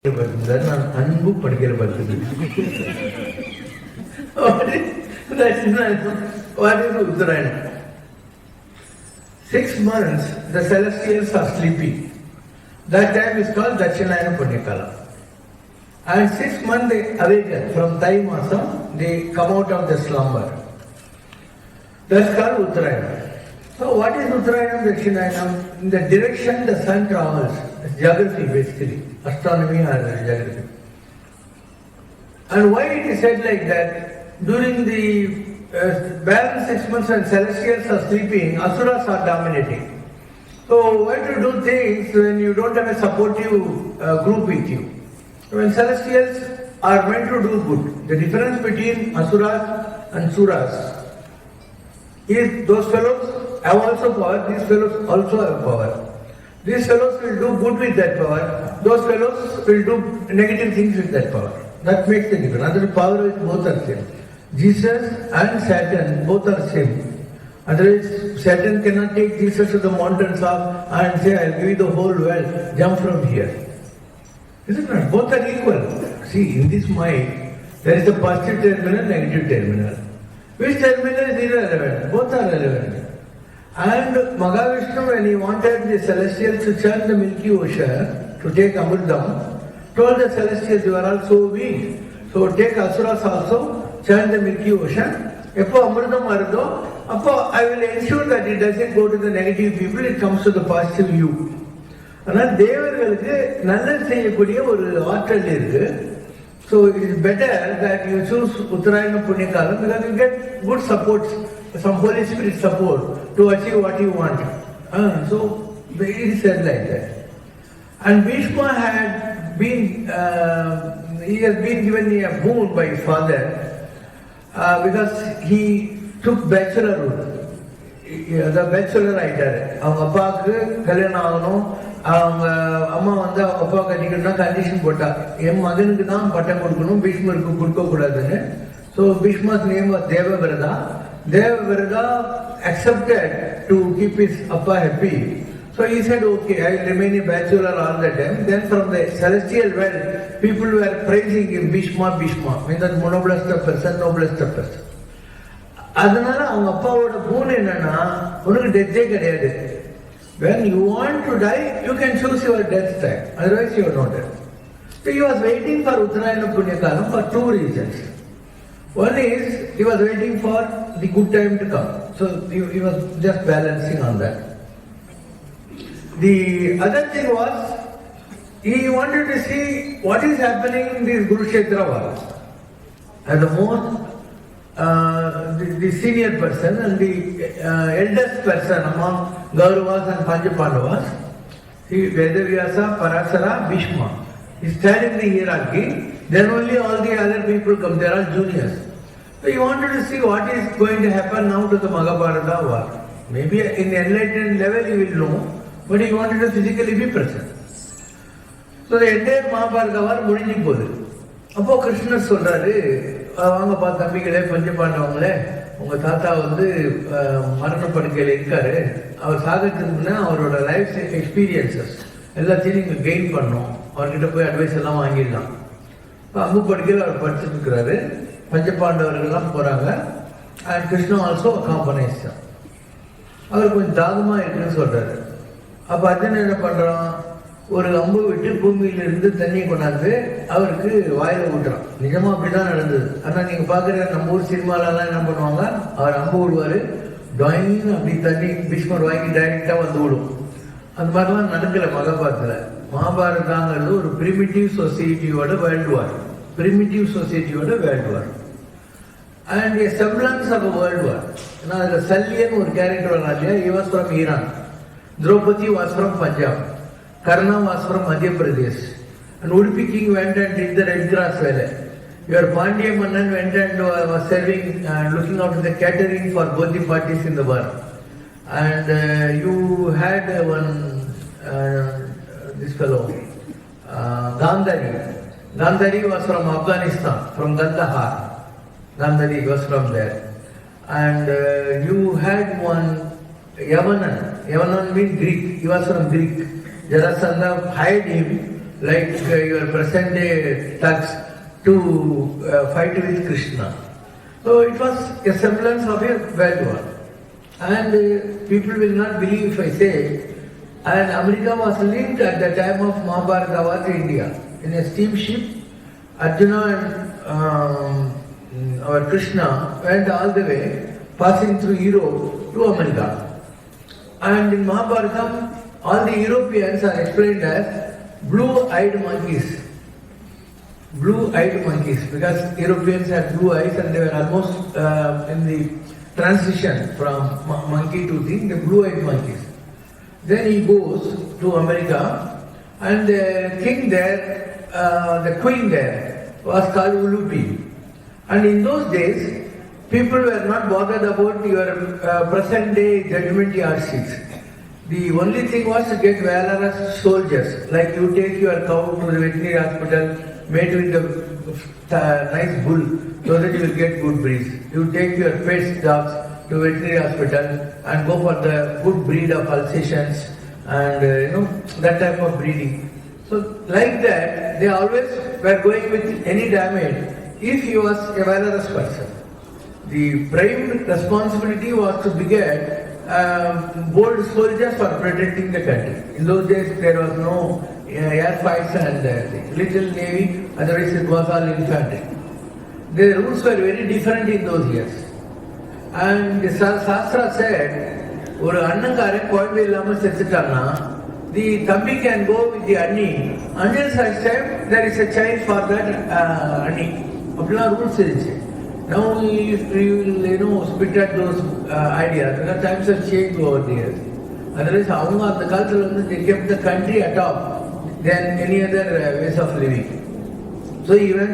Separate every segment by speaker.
Speaker 1: நான் அன்பு படிக்கிற பருத்து. What is Uttarayan? 6 months the celestials are sleeping. That time is called Dakshinayana Punyakala. And 6 months they awaken from Thai Masam, they come out of the slumber. That's called Uttarayan. So what is Uttarayanam, Dakshinayana? In the direction the sun travels. It's geography basically. Astronomy or geography. And why it is said like that? During the balance 6 months when celestials are sleeping, asuras are dominating. So why to do things when you don't have a supportive group with you? When celestials are meant to do good, the difference between asuras and suras is those fellows have also power, these fellows also have power. These fellows will do good with that power, those fellows will do negative things with that power. That makes the difference. Other power is both are same. Jesus and Satan both are same. Otherwise, Satan cannot take Jesus to the mountains and say, I'll give you the whole world, jump from here. Isn't it? Both are equal. See, in this mind, there is a positive terminal, negative terminal. Which terminal is irrelevant? Both are relevant. And Mahavishnu, when he wanted the celestials to churn the Milky Ocean, to take Amurdam, told the celestials, you are all so weak. So take Asuras also, churn the Milky Ocean. Eppo Amurdam Ardo, I will ensure that it doesn't go to the negative people, it comes to the positive you. ஆனால் தேவர்களுக்கு நல்லது செய்யக்கூடிய ஒரு ஆற்றல் இருக்கு. So it is better that you choose Uttarayana Punyakalam because you get good support, some Holy Spirit support to achieve what you want. So it is said like that. And Bhishma had been, he has been given a boon by his father because he took bachelorhood. The bachelor ஆயிட்டாரு. அவங்க அப்பாவுக்கு கல்யாணம் ஆகணும், அவங்க அம்மா வந்து அப்பா கட்டிக்கணும்னா condition போட்டா என் மகனுக்கு தான் பட்டம் கொடுக்கணும், பீஷ்மருக்கு கொடுக்க கூடாதுன்னு. So Bhishma's name was Devavrata. Devavrata accepted to keep his appa happy. So he said, okay, I will remain a bachelor all the time. Then from the celestial world, people were praising him, Bhishma, Bhishma, means that noblest person, noblest person. அதனால அவங்க அப்பாவோட பூன் என்னன்னா, உனக்கு டெத்தே கிடையாது. When you want to die, you can choose your death time. Otherwise, you are not dead. So he was waiting for Uttarayana Punyakalam for 2 reasons. One is, he was waiting for the good time to come. So he was just balancing on that. The other thing was, he wanted to see what is happening in this Kurukshetra war. And the most the senior person and the eldest person among Kauravas and Panchapandavas, Vedavyasa, Parasara, Bhishma, is standing the hierarchy. Then only all the other people come. They are all juniors. So he wanted to see what is going to happen now to the Mahabharata war. Maybe in the enlightened level he will know, but he wanted to physically be present. So the entire Mahabharata war முடிஞ்சு போகுது. அப்போ கிருஷ்ணர் சொல்றாரு, வாங்கப்பா தம்பிகளே, பஞ்சபாண்டவங்களே, உங்க தாத்தா வந்து மரண படுக்கையில் இருக்காரு. அவர் சாகிறதுக்கு முன்னே அவரோட லைஃப் எக்ஸ்பீரியன்சஸ் எல்லாத்தையும் நீங்க கெயின் பண்ணோம். அவர்கிட்ட போய் அட்வைஸ் எல்லாம் வாங்கிடலாம். அம்பு படுக்கையில் அவர் படிச்சுட்டு இருக்கிறாரு. பஞ்சபாண்டவர்கள்லாம் போறாங்க. And Krishna also accompanies. அவர் கொஞ்சம் தாகமா இருக்குன்னு சொல்றாரு. அப்ப அர்ஜுனன் என்ன பண்றான், ஒரு அம்பு விட்டு பூமியிலிருந்து தண்ணியை கொண்டாந்து அவருக்கு வாயில ஊட்டுறான். நிஜமா அப்படிதான் நடந்தது. ஆனா நீங்க பாக்குற நம்ம ஊர் சினிமாலெல்லாம் என்ன பண்ணுவாங்க, அவர் அம்பு விடுவாரு, டாயின்னு அப்படி தண்ணி பீஷ்மர் வாங்கி டைரக்டா வந்து விடும். அந்த மாதிரிலாம் நடக்கல மகாபாரதத்துல. மகாபாரதாங்கிறது ஒரு பிரிமிட்டிவ் சொசைட்டியோட வேர்ல்டு வார். பிரிமிட்டிவ் சொசைட்டியோட world war and a semblance of a world war. ஏன்னா அதுல சல்லியன் ஒரு கேரக்டர் வரலாம் இல்லையா. he was from Iran, Draupadi was from Punjab, Karna was from Madhya Pradesh, and Udupi king went and did the Red Cross வேலை. Your Pandya Mannan went and was serving, looking after the catering for both the parties in the war. And you had this fellow, Gandhari was from Afghanistan, from Gandhar. Gandhari was from there. And you had one Yavanan means Greek, he was from Greek. Jarasandha hired him like your present day thugs, to fight with Krishna. So it was a semblance of a world war. And people will not believe if I say, and America was linked at the time of Mahabharata war to India. In a steamship, Arjuna and our Krishna went all the way, passing through Europe to America. And in Mahabharata, all the Europeans are explained as blue-eyed monkeys. Blue-eyed monkeys, because Europeans had blue eyes and they were almost in the transition from monkey to the blue-eyed monkeys. Then he goes to America, and the king there, the queen there, was called Ulupi. And in those days, people were not bothered about your present day judgment yardsticks. The only thing was to get valorous soldiers, like you take your cow to the veterinary hospital, mate with a nice bull, so that you will get good breeds. You take your pet dogs to veterinary hospital and go for the good breed of Alsatians and that type of breeding. So like that, they always were going with any damage if he was a valorous person. The prime responsibility was to beget bold soldiers for protecting the country. In those days, there was no air fights and little navy, otherwise it was all infantry. The rules were very different in those years. And the Shastra said, ஒரு அண்ணங்காரன் குழந்தை இல்லாமல் செத்துட்டான்னா, the தம்பி can go with the அண்ணி until such time there is a child for that அண்ணி. அப்படிலாம் rules இருந்துச்சு. Now you will spit at those ideas because times have changed over the years. Otherwise, அவங்க அந்த காலத்தில் வந்து they kept the country atop than any other ways of living. So even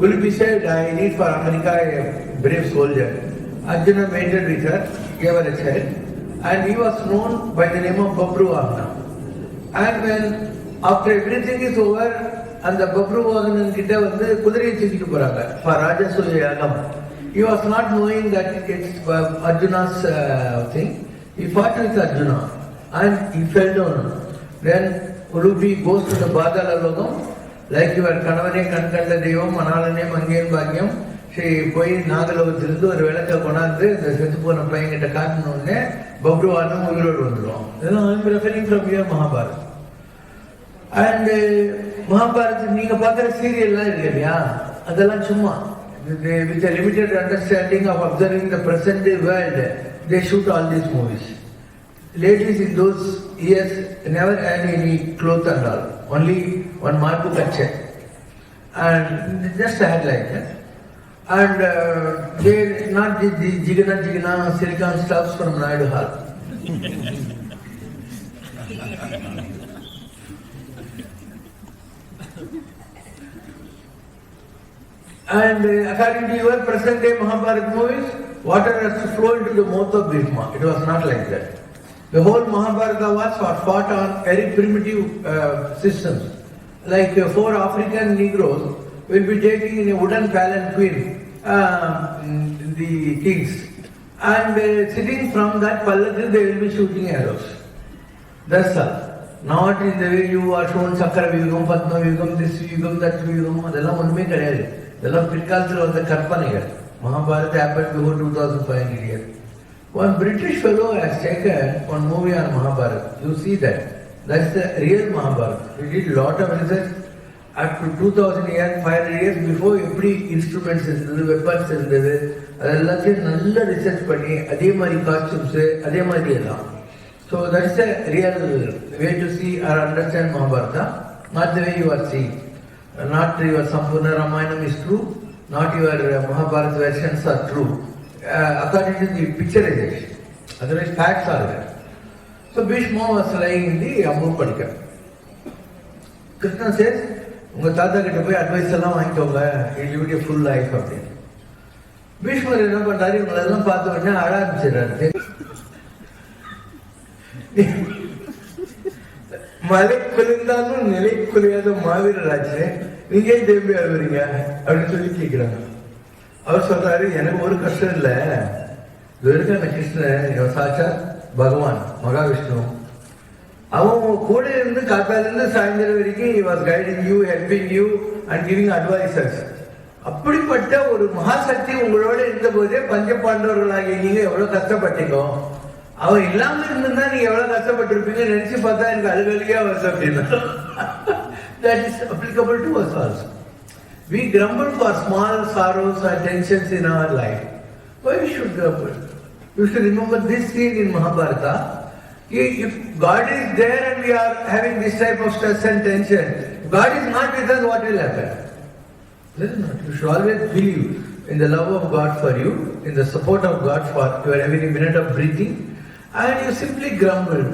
Speaker 1: Ulupi said, I need for America a brave soldier. Arjuna mated with her, gave her a child, and he was known by the name of Babruwahana. And when after everything is over, and the Babruwahana கிட்ட வந்து குதிரையை தூக்கிட்டு போறாங்க for Rajasuya Yagam. He was not knowing that it's Arjuna's thing. He fought with Arjuna and he fell down. Then Ulupi goes to the Badala Logam, like your Kanavane Kankanda Devam, Manalane Mangian Bhagyam. போய் நாகலோகத்திலிருந்து ஒரு விளக்க கொண்டாந்து இந்த செத்து போன பையன்கிட்ட காட்டணுன்னே பப்ருவானம் உயிரோடு வந்துடும். இதெல்லாம் I am referring from your Mahabharat. And Mahabharat நீங்க பார்க்குற சீரியல்லாம் இருக்கு இல்லையா, அதெல்லாம் சும்மா with a limited understanding of observing the present day world, they shoot all these movies. Ladies in those years never had any clothes and all, only one marbu kache and just had like that. And they not the jigana silicon stuffs from Naidu Hall. And according to your present day Mahabharata movies, water has to flow into the mouth of Bhishma. It was not like that. The whole Mahabharata was fought on very primitive systems. Like 4 African Negroes will be taking in a wooden palanquin the kings, and sitting from that palanquin they will be shooting arrows. That's all. Not in the way you are shown Sakara Vyugam, Padma Vyugam, this Vyugam, that Vyugam. அதெல்லாம் ஒண்ணுமே கிடையாது. இதெல்லாம் பிற்காலத்தில் வந்த கற்பனைகள். Mahabharata happened before 2500 years. One British fellow has taken one movie on Mahabharata. You see that. That's the real Mahabharata. He did a lot of research. Up to 2500 years before, எப்படி instruments இருந்தது, weapons இருந்தது, அதெல்லாத்தையும் நல்லா research பண்ணி அதே மாதிரி costumes அதே மாதிரி எல்லாம். So that's the real way to see or understand Mahabharata. Not the way you are see. Not your Sampoorna Ramayanam is true, not your Mahabharat versions are true according to the picturisation. Otherwise facts are there. So Bhishma was lying in the அம்பூர்பணிக்க. Krishna says, உங்க தாத்தா கிட்ட போய் advice எல்லாம் வாங்கிக்கோங்க, live எ full life அப்படின்னு. பீஷ்மர் என்ன பண்றாரு, இவங்களெல்லாம் பார்த்த உடனே அழ ஆரம்பிச்சிடறாரு. மலை குளிர்ந்தாலும் நிலை குறையாத மாவீரராஜே, நீங்க திரும்பி அழுவுறீங்க அப்படின்னு சொல்லி கேட்கிறாங்க. அவர் சொல்றாரு, எனக்கு ஒரு கஷ்டம் இல்லை, இது இருக்க கிருஷ்ணன் சாட்சா பகவான் மகாவிஷ்ணு, அவன் கூட இருந்து காத்தாலிருந்து சாயந்தரம் வரைக்கும் he was guiding you, helping you and giving advices. அப்படிப்பட்ட ஒரு மகாசக்தி உங்களோட இருந்த போதே பஞ்ச பாண்டவர்களாகிய நீங்க எவ்வளவு கஷ்டப்பட்டீங்க. அவன் இல்லாம இருந்தா நீங்க எவ்வளவு கஷ்டப்பட்டிருப்பீங்க நினைச்சு பார்த்தா எனக்கு அழுகலியா வருது அப்படின்னா. That is applicable to us also. We grumble for small sorrows or tensions in our life. Why we should grumble? You should remember this scene in Mahabharata. If God is there and we are having this type of stress and tension, God is not with us, what will happen? You should always believe in the love of God for you, in the support of God for your every minute of breathing, and you simply grumble.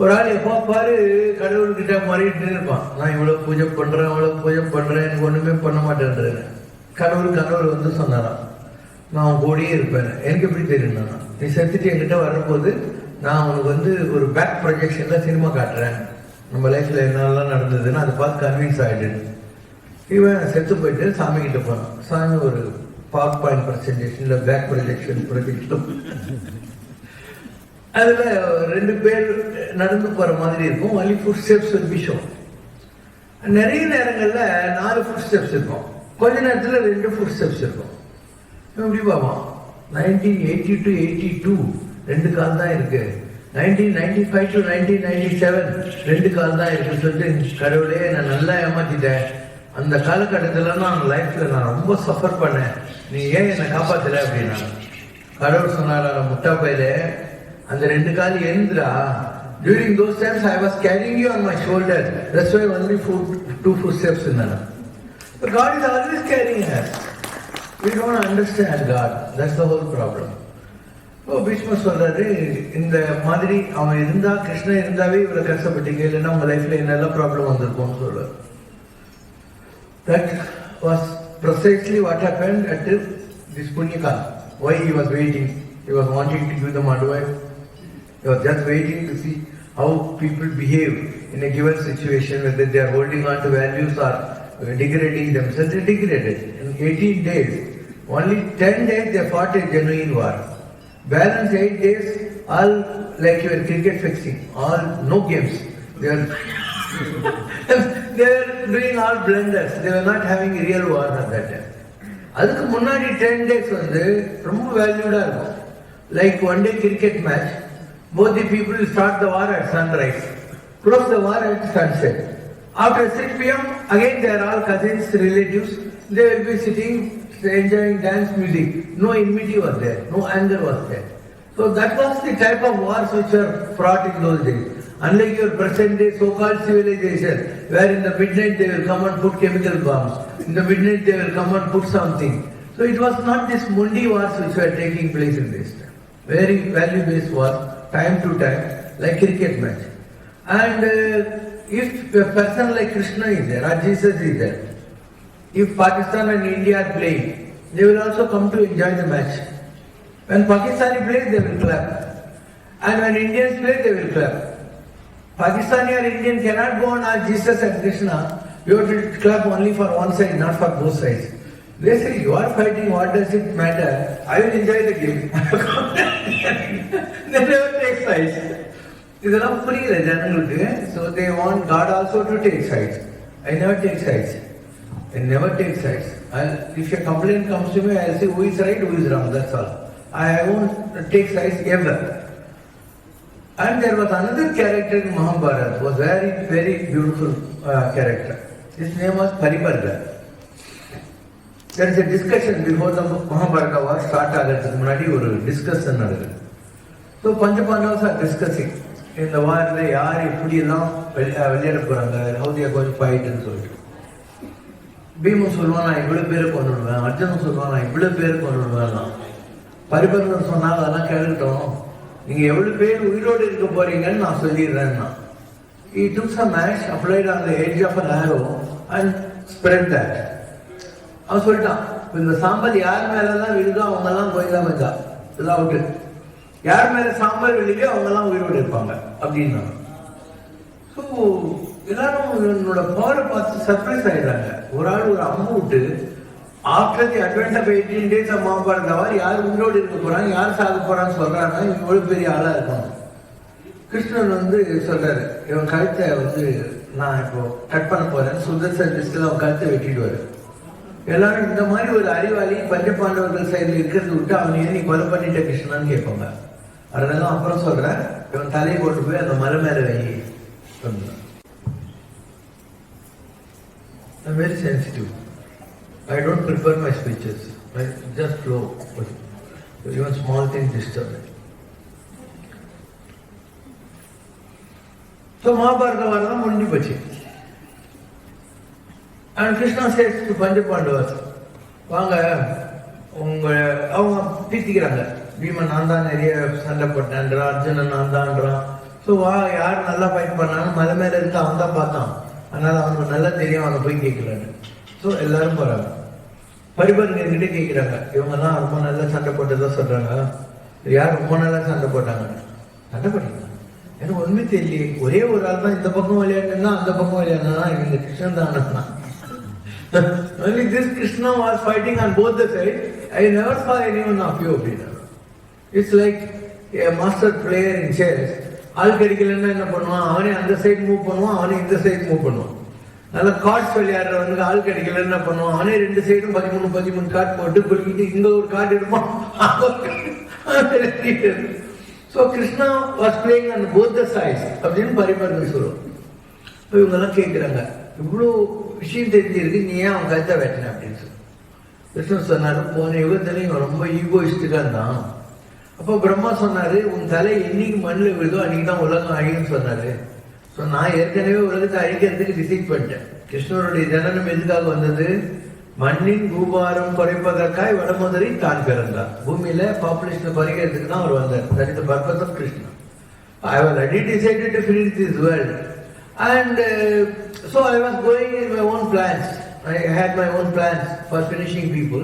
Speaker 1: ஒரு ஆள் எப்போ பாரு கடவுள்கிட்ட மாறிட்டு இருப்பான். நான் இவ்வளவு பூஜை பண்றேன் எனக்கு ஒண்ணுமே பண்ண மாட்டேன்றேன். கடவுள் வந்து சொன்னாராம், நான் கூடயே இருப்பேன். எனக்கு எப்படி தெரியும்? நீ செத்துட்டு என்கிட்ட வரும்போது நான் உனக்கு வந்து ஒரு பேக் ப்ரொஜெக்ஷன்ல சினிமா காட்டுறேன், நம்ம லைஃப்ல என்னெல்லாம் நடந்ததுன்னு அதை பார்த்து கன்வின்ஸ் ஆயிடுது. இவன் செத்து போயிட்டு சாமி கிட்ட போனான். சாமி ஒரு பவர் பாயிண்ட் ப்ரெசன்டேஷன்ல பேக் ப்ரொஜெக்ஷன் ப்ரொஜெக்டும், அதுல 2 பேர் நடந்து போற மாதிரி இருக்கும். only footsteps will be shown. நிறைய நேரங்கள்ல 4 footsteps இருக்கும், கொஞ்ச நேரத்துல 2 footsteps இருக்கும். எப்படி பாப்பான்? 1980 to 82 2 கால் தான் இருக்கு, 1995 to 1997 2 கால் தான் இருக்கு சொல்லிட்டு கடவுளே நான் நல்லா ஏமாத்திட்டேன். அந்த காலகட்டத்துல நான் லைஃப்ல நான் ரொம்ப சஃபர் பண்ணேன், நீ ஏன் என்னை காப்பாத்தல அப்படின்னா. கடவுள் சொன்னாரா, முட்டா பையில அந்த 2 கால் எழுந்துரா. During those times I was carrying you on my shoulder. That's why only 2 footsteps in that. But God is always carrying us. We don't understand God. That's the whole problem. So Bhishma சொல்றாரு, இந்த மாதிரி அவன் இருந்தா, கிருஷ்ணன் இருந்தாவே இவ்வளவு கஷ்டப்பட்டீங்க, இல்லைன்னா உங்க லைஃப்ல என்னெல்லாம் ப்ராப்ளம் வந்திருக்கும்னு சொல்றாரு. That was precisely what happened at this Punyakal. Why he was waiting? He was wanting to give them advice. He was just waiting to see how people behave in a given situation, whether they are holding on to values or degrading themselves. They degraded. In 18 days, only 10 days they fought a genuine war. Balance 8 days, all like your cricket fixing, all no games. They are doing all blunders. They were not having real war at that time. அதுக்கு முன்னாடி 10 days வந்து ரொம்ப வேல்யூடா இருக்கும். Like one day cricket match, both the people will start the war at sunrise, close the war at sunset. After 6 p.m. again they are all cousins, relatives. They will be sitting, enjoying dance music. No enmity was there, no anger was there. So that was the type of wars which were fought in those days. Unlike your present day so-called civilization, where in the midnight they will come and put chemical bombs, in the midnight they will come and put something. So it was not this mundi wars which were taking place in this time. Very value-based wars, time to time, like cricket match. And if a person like Krishna is there, or Jesus is there, if Pakistan and India are playing, they will also come to enjoy the match. When Pakistani plays, they will clap. And when Indians play, they will clap. Pakistani or Indian cannot go and ask Jesus and Krishna, you have to clap only for one side, not for both sides. They say, you are fighting, what does it matter? I will enjoy the game. They never take sides. இதெல்லாம் புரியல ஜனங்களுக்கு. So they want God also to take sides. I never take sides. I never take sides. If a complaint comes to me, I'll say who is right, who is wrong, that's all. I won't take sides ever. And there was another character in Mahabharata, was very, very beautiful character. His name was Paribarga. There is a discussion before the Mahabharata war start ஆகிறதுக்கு முன்னாடி ஒரு discussion நடக்குது. So Panchapandas are discussing இந்த வாரில் யார் எப்படியெல்லாம் விளையாட போறாங்க, how they are going to fight ன்னு சொல்லிட்டு. பீமன் சொல்லுவான், நான் இவ்வளவு பேரை கொண்டுடுவேன். அர்ஜுனன் சொல்லுவான், நான் இவ்வளவு பேரை கொண்டுடுவேன். பரிபர்ணன் சொன்னா அதெல்லாம் கேட்டுட்டோம், நீங்க எவ்வளவு பேர் உயிரோடு இருக்க போறீங்கன்னு நான் சொல்லிடுறேன்னா. He took some ash, applied on the edge of an arrow and spread that. அவன் சொல்லிட்டான், இந்த சாம்பல் யார் மேலெல்லாம் விழுதோ அவங்க எல்லாம் கோயிலா வந்தா அவுட்டு, யார் மேல சாம்பல் விழுதோ அவங்க எல்லாம் உயிரோடு இருப்பாங்க அப்படின்னா. ஸோ எல்லாரும் என்னோட பவரை பார்த்து சர்ப்ரைஸ் ஆயிடுறாங்க. ஒரு ஆள் ஒரு அம்பு விட்டு after the advent of 18 days of Mahabharata war யார் உயிரோடு இருக்க போறாங்க, யார் சாக போறான்னு சொல்றாங்க. இவ்வளவு பெரிய ஆளா இருக்கணும். கிருஷ்ணன் வந்து சொல்றாரு, இவன் கழுத்தை வந்து நான் இப்போ கட் பண்ண போறேன், சுதர்சன் லிஸ்ட்ல அவன் கழுத்தை வெட்டிடுவாரு. எல்லாரும் இந்த மாதிரி ஒரு அறிவாளி பஞ்சபாண்டவர்கள் சைடில் இருக்கிறது விட்டு அவன் ஏன் நீ கொலை பண்ணிட்ட கிருஷ்ணான்னு கேட்பாங்க. அதனால அப்புறம் சொல்றேன், இவன் தலையை போட்டு போய் அந்த மலை மேல வை. I'm very sensitive. I don't prepare my speeches. I just flow. Even small things disturb me. So Mahabharata varadam mundi pochu. And Krishna says to Panchapandavas, வாங்க உங்க அவங்க பீத்திக்கிறாங்க, பீமன் நான் தான் நிறைய சண்டை போட்டேன்றான், அர்ஜுனன் நான் தான்றான். ஸோ வா, யார் நல்லா ஃபைட் பண்ணாலும் மலை மேல இருந்து அவன் தான் பார்த்தான், அதனால அவனுக்கு நல்லா தெரியும், அவனை போய் கேட்கலான்னு. ஸோ எல்லாரும் போறாங்க. பரிபர்கிட்ட கேட்கிறாங்க, இவங்கெல்லாம் ரொம்ப நல்லா சண்டை போட்டதான் சொல்றாங்க, யார் ரொம்ப நல்லா சண்டை போட்டாங்க? சண்டை போட்டாங்க எனக்கு ஒண்ணுமே தெரியலையே, ஒரே ஒரு ஆள் தான் இந்த பக்கம் விளையாடுனா அந்த பக்கம் விளையாடுனா இவங்க கிருஷ்ணன் தான். Only this Krishna was fighting on both the sides. I never saw anyone of you அப்படின்னா. It's like a master player in chess. ஆள் கிடைக்கலன்னா என்ன பண்ணுவான், அவனே அந்த சைடு மூவ் பண்ணுவான், அவனே இந்த சைடு மூவ் பண்ணுவான். நல்லா கார்ட்ஸ் விளையாடுறவனுக்கு ஆள் கிடைக்கலன்னு என்ன பண்ணுவான், அவனே ரெண்டு சைடும் 13 கார்டு போட்டு குளிக்கிட்டு இங்க ஒரு கார்டு எடுப்பான். So Krishna was playing on both the sides அப்படின்னு பரிபர்கன் சொல்லுவோம். இவங்கெல்லாம் கேட்கிறாங்க, இவ்வளோ விஷயம் தெரிஞ்சிருக்கு, நீ ஏன் அவன் கருத்தை வெட்டின அப்படின்னு சொல்லி. கிருஷ்ணன் சொன்னாரு, போன யுகத்துல இவன் ரொம்ப ஈகோயிஸ்டுக்கா இருந்தான். அப்போ பிரம்மா சொன்னாரு, உன் தலை என்னைக்கு மண்ணில் விழுதோ அன்னைக்கு தான் உலகம் அழியும்னு சொன்னாரு. ஸோ நான் ஏற்கனவே உலகத்தை அழிக்கிறதுக்கு டிசைட் பண்ணிட்டேன். கிருஷ்ணனுடைய ஜனனம் எதுக்காக வந்தது? மண்ணின் பூபாரம் குறைப்பதற்காய் வடமுதலை தான் பிறந்தார். பூமியில பாப்புலேஷனை குறைக்கிறதுக்கு தான் அவர் வந்தார். That is the purpose of Krishna. I was already decided to finish this world and so I was going in my own plans. I had my own plans for finishing people.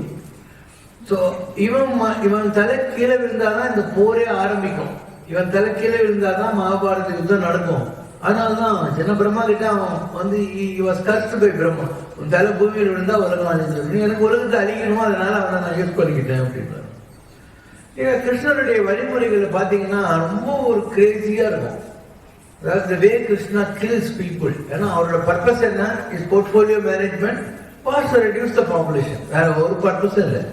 Speaker 1: So இவன் தலை கீழே விழுந்தாதான் இந்த போரே ஆரம்பிக்கும். இவன் தலை கீழே விழுந்தாதான் மகாபாரத யுத்தம் நடக்கும். அதனால்தான் சின்ன பிரம்மா கிட்ட அவன் வந்து பிரம்மா, உன் தலை பூமியில் விழுந்தா உலகம் அழிஞ்சு, எனக்கு உலகத்தை அழிக்கணும், அதனால அவனை நான் யூஸ் பண்ணிக்கிட்டேன் அப்படின்றாரு. கிருஷ்ணனுடைய வழிமுறைகளை பார்த்தீங்கன்னா ரொம்ப ஒரு கிரேசியா இருக்கும். அதாவது the way Krishna kills people. ஏன்னா அவரோட பர்பஸ் என்ன? Is portfolio management, was to reduce the population. வேற ஒரு பர்பஸ் இல்லை.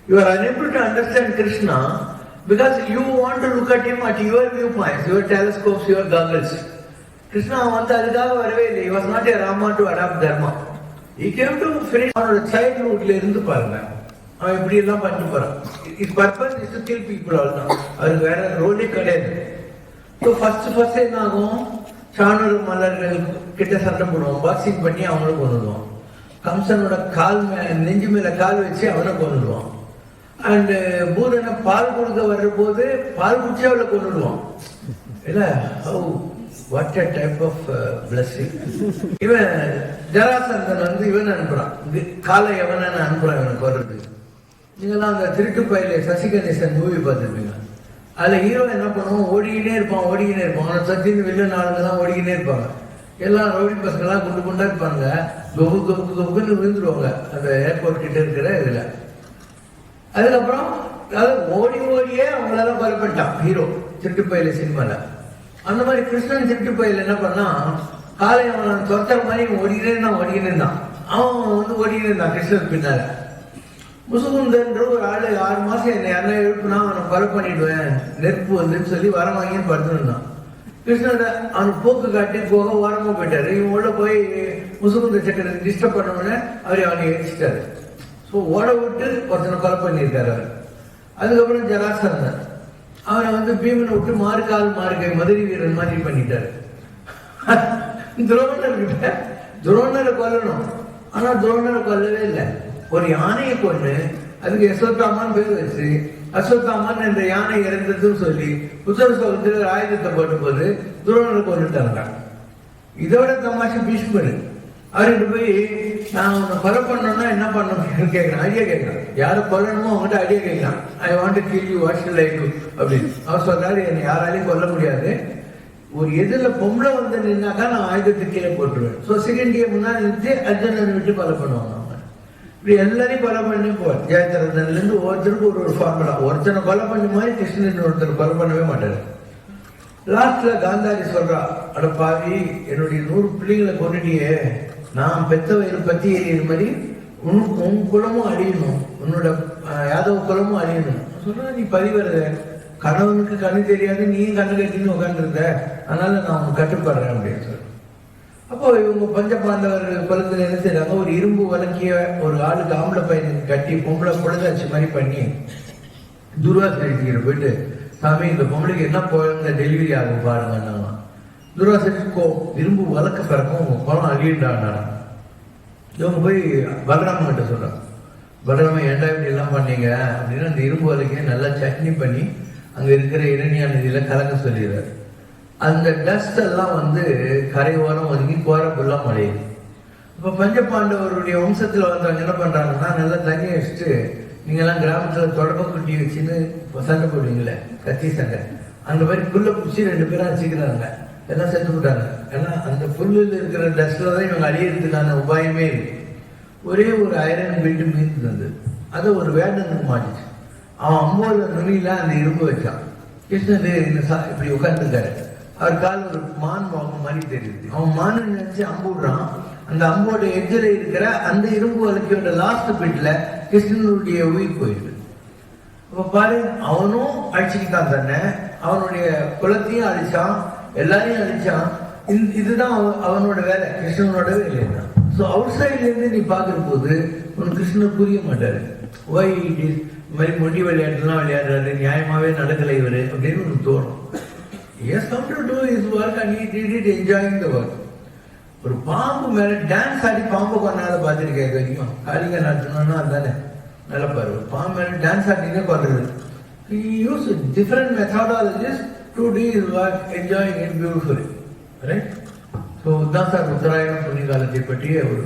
Speaker 1: You are unable to understand Krishna because you want to look at him at your viewpoints, your telescopes, your goggles. Krishna வந்து அதுக்காக வரவே இல்லை. He was not a Rama to adopt dharma. He came to finish. அவனோட சைல்ட்ஹுட்ல இருந்து பாருங்க, அவன் இப்படி எல்லாம் பண்ணிட்டு போறான். His purpose is to kill people அவ்வளவுதான். அதுக்கு வேற ரோலே கிடையாது. ஸோ ஃபர்ஸ்ட் என்ன ஆகும், சாணூர் மலர்கள் கிட்ட சண்டை போடுவான், பாக்ஸிங் பண்ணி அவனை கொண்டுடுவான். கம்சனோட நெஞ்சு மேல கால் வச்சு அவனை கொண்டுடுவான். அண்ட் பூதனை பால் கொடுக்க வர்ற போது பால் குடிச்சு அவளை கொண்டுடுவான். இல்ல what a type of blessing. இவன் ஜராசந்தன் வந்து இவன் அனுப்புறான், காலை எவன அனுப்புறான் இவனுக்கு வர்றது. நீங்களாம் அந்த திருட்டு பயில சசிகணேசன் மூவி பார்த்துருப்பீங்க. அதுல ஹீரோ என்ன பண்ணுவோம், ஓடிக்கினே இருப்பான். அவனை சத்தின்னு வில்லன் ஆளுங்கெல்லாம் ஓடிக்கினே இருப்பாங்க. எல்லாம் ரவுடி பசங்கெல்லாம் குண்டா இருப்பாங்க, தொகுன்னு விழுந்துருவாங்க அந்த ஏர்போர்ட் கிட்ட இருக்கிற இதுல. அதுக்கப்புறம் ஓடியே அவங்களால கொலை பண்ணிட்டான் ஹீரோ திருட்டு பயில சினிமால. அந்த மாதிரி கிருஷ்ணன் திருட்டு பயில என்ன பண்ணா, காலை அவனை தொத்த மாதிரி ஓடிக்கினே இருந்தான். அவன் வந்து ஓடிக்கினே இருந்தான் கிருஷ்ணன் பின்னால. முசுகுந்தன்ற ஒரு ஆளு 6 மாசம் என்னை யாரா எழுப்புனா அவனை கொலை பண்ணிடுவேன், நெருப்பு வந்துன்னு சொல்லி வரம் வாங்கி படுத்துருந்தான். கிருஷ்ணன் அவனுக்கு போக்கு காட்டி போக ஓரமா போயிட்டாரு. இவன் உள்ள போய் முசுகுந்த சக்கரத்தை டிஸ்டர்ப் பண்ணவுடனே அவனை எரிச்சிட்டாரு. ஸோ ஓட விட்டு ஒருத்தனை கொலை பண்ணியிருக்காரு அவர். அதுக்கப்புறம் ஜராசந்தன் அவனை வந்து பீமனை விட்டு மாறுகை மதுரை வீரன் மாதிரி பண்ணிட்டாரு. துரோணரை கொல்லணும், ஆனா துரோணரை கொல்லவே இல்லை. ஒரு யானையை கொண்டு அதுக்கு யசோத்தாமான்னு பேர் வச்சு அஸ்வத்தாமன் என்ற யானை இறந்ததுன்னு சொல்லி புத்தர் சோகத்தில் ஆயுதத்தை போட்ட போது துரோணரை கொண்டுட்டாங்க. இதோட தமாஷை பீஷ்மர் அவர்கிட்ட போய் நான் உன்னை கொலை பண்ணணும்னா என்ன பண்ணணும் கேட்கிறேன், ஐடியா கேட்கிறேன். யாரை கொல்லணுமோ அவங்ககிட்ட ஐடியா கேட்கலாம். I want to kill you, what shall I do அப்படின்னு. அவர் சொல்றாரு, என்னை யாராலையும் கொல்ல முடியாது, ஒரு எதிரில பொம்பளை வந்து நின்னாக்கா நான் ஆயுதத்தை கீழே போட்டுருவேன். ஸோ சிகண்டியை முன்னாடி நிறுத்தி அர்ஜுனனை விட்டு கொலை பண்ணுவாங்க. இப்படி எல்லாரையும் கொலை பண்ணி போவார். ஜெயச்சந்திரன்ல இருந்து ஒவ்வொருத்தருக்கு ஒரு ஃபார்முலா. ஒருத்தனை கொலை பண்ண மாதிரி கிருஷ்ணன் ஒருத்தர் கொலை பண்ணவே மாட்டாரு. லாஸ்ட்ல காந்தாரி சொல்றா, அட பாவி, என்னுடைய 100 பிள்ளைங்களை கொண்டுட்டியே, நான் பெத்த வயிறு பத்தி எறிகிற மாதிரி உன் குலமும் அழியணும், உன்னோட யாதவ குலமும் அழியணும் சொல்ற. நீ பதிவருத, கணவனுக்கு கண்ணு தெரியாது, நீயும் கண்ணு கட்டின்னு உட்காந்துருந்த, அதனால நான் உனக்கு கட்டுப்படுறேன் அப்படின்னு சொல்லு. அப்போ இவங்க பஞ்ச பாண்டவர் குலத்துல என்ன செய்யறாங்க, ஒரு இரும்பு வழக்கிய ஒரு ஆளுக்கு ஆம்பளை பையனுக்கு கட்டி பொம்பளை குழந்தாச்சு மாதிரி பண்ணி துர்வாசரிக்கிற போயிட்டு, சாமி இந்த பொம்பளைக்கு என்ன குழந்தை டெலிவரி ஆகும் பாருங்க. துர்வாசரிக்கோ இரும்பு வழக்க பிறக்கும், உங்க குளம் அழியண்டானா. இவங்க போய் பலராம கிட்ட சொல்றாங்க, பலராம ஏண்டா இப்படி எல்லாம் பண்ணீங்க அப்படின்னா, அந்த இரும்பு வலைக்கையை நல்லா சட்னி பண்ணி அங்க இருக்கிற இரணியா நதியில கலக்க சொல்லிடுறாரு. அந்த டஸ்ட் எல்லாம் கரை ஓரம் ஒதுங்கி போறப்பெல்லாம் மழையுது. இப்ப பஞ்சபாண்டவருடைய வம்சத்துல வந்தவங்க என்ன பண்றாங்கன்னா, நல்லா தண்ணி வச்சுட்டு, நீங்க எல்லாம் கிராமத்துல தொடக்க குட்டி வச்சுன்னு சண்டை போடுவீங்களே, கத்தி சண்டை, அந்த மாதிரி புல்ல பிடிச்சி 2 பேரும் அடிச்சுக்கிறாங்க, எல்லாம் செத்து விட்டாங்க. ஏன்னா அந்த புல்லுல இருக்கிற டஸ்ட்ல தான் இவங்க அழியறதுக்கான உபாயமே இருக்கு. ஒரே ஒரு ஐரன் பில்டு மீன் இருந்தது, அதை ஒரு வேடனுக்கு மாட்டிச்சு. அவன் 50 நுனியில அந்த இரும்பு வச்சான். கிருஷ்ணன் இப்படி உட்காந்துருக்காரு, அவர் கால் ஒரு மான் முகம் மாதிரி தெரியுது. அவன் மானு நினைச்சு அம்புடுறான். அந்த அம்போட எட்ஜில் இருக்கிற அந்த இரும்பு வழக்கியோட லாஸ்ட் பிட்ல கிருஷ்ணனுடைய உயிர் போயிடுது. அப்ப பாரு, அவனும் அழிச்சுக்கிட்டான் தானே, அவனுடைய குலத்தையும் அழிச்சான், எல்லாரையும் அழிச்சான். இதுதான் அவனோட வேலை, கிருஷ்ணனோட வேலை தான். ஸோ அவுட் சைட்ல இருந்து நீ பார்க்கிற போது உனக்கு கிருஷ்ணன் புரிய மாட்டாரு. ஒய் இட் இஸ் இந்த மாதிரி மொழி விளையாட்டுலாம் விளையாடுறாரு, நியாயமாவே நடக்கலை இவரு அப்படின்னு உனக்கு தோணும். Yes, come to do his work and he did it enjoying the work. ஒரு பாம்பு மேல டான்ஸ் ஆடி பாம்பு கொண்டாட பார்த்துருக்கேன் வரைக்கும். காளிங்க நடத்தணும்னா அதுதானே நல்ல பாரு. பாம்பு மேல டான்ஸ் ஆடினே கொள்றது. He used different methodologies to do his work, enjoying it beautifully. Right? So, இதுதான் சார் உத்தராயணம் புண்ணிய காலத்தை பற்றிய ஒரு